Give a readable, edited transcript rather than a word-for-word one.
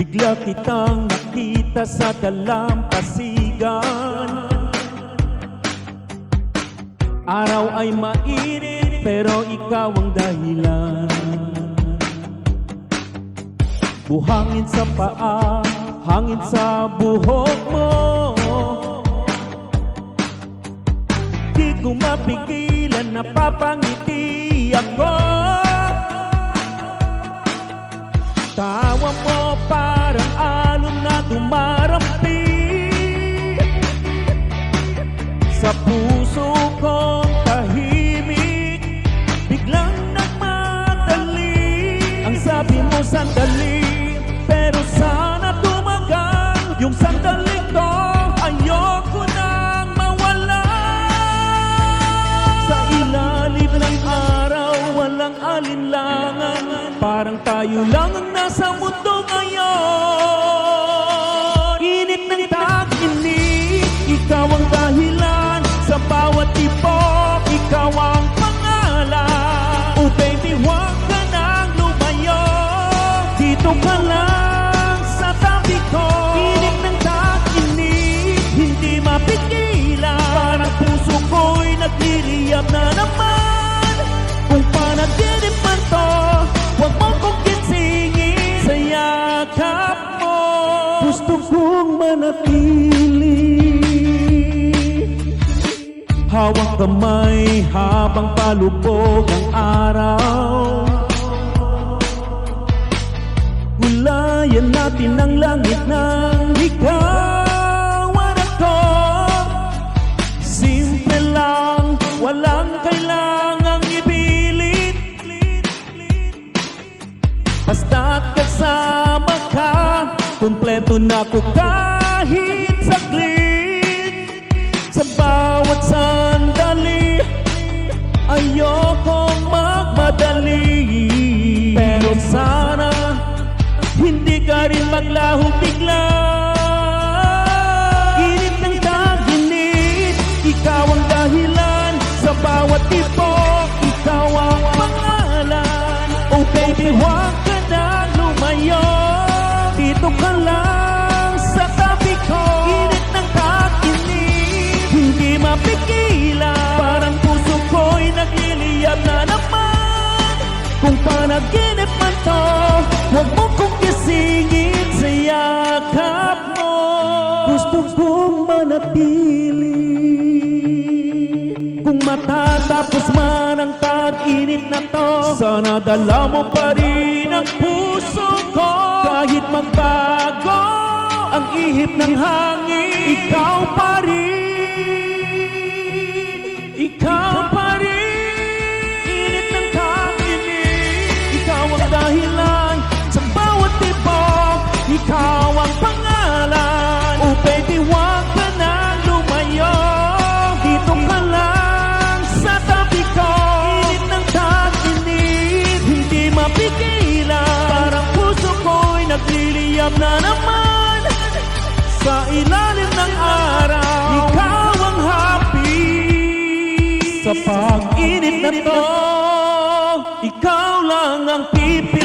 Bigla kitang nakita sa dalampasigan. Araw ay mainit pero ikaw ang dahilan. Buhangin sa paa, hangin sa buhok mo. Di ko mapigilan, napapangiti ako. Tawa mo parang alon na dumarampi sa puso kong tahimik. Biglang nagmadali ang sabi mo sandali, pero sana tumagal yung sandali to. Ayoko nang mawala. Sa ilalim ng araw walang alinlangan, parang tayo lang ang nasa mundo ngayon. Init ng tag-init, ikaw ang dahilan. Sa bawat tibok, ikaw ang pangalan. Oh baby, huwag ka nang lumayo, dito ka lang sa tabi ko. Init ng tag-init, hindi mapigilan. Parang puso ko'y nagliliyab na naman. Kung panaginip man to, huwag mo kong gisingin sa yakap mo. Gusto kong manatili, hawak kamay habang palubog ang araw. Gulayan natin ang langit ng ikaw at ako. Simple lang, walang kailangang ipilit. Basta't kasama ka, kumpleto na ko kahit saglit. Sa bawat sandali, ayokong magmadali. Pero sana hindi ka rin maglaho bigla. Init ng tag-init, ikaw ang dahilan. Sa bawat tibok, ikaw ang pangalan. Oh baby, huwag ka na lumayo, dito ka lang sa tabi ko. Init ng tag-init, hindi mapigilan. Parang puso ko'y nagliliyab na naman. Kung panaginip man to, huwag mo kong gisingin sa yakap mo. Gusto kong manatili, kung matatapos man ang tag-init na to, sana dala mo pa rin ang puso ko. Kahit magbago ang ihip ng hangin, ikaw pa rin, ikaw pa rin. Init ng tag-init, ikaw ang dahilan. Sa bawat tibok, ikaw ang pangalan. Oh baby, huwag ka na lumayo, dito ka lang sa tabi ko. Init ng tag-init, hindi mapigilan. Parang puso ko'y nagliliyab na naman. Sa ilalim ng araw, ikaw ang happy. Sa pag-init na to, ikaw lang ang pipi.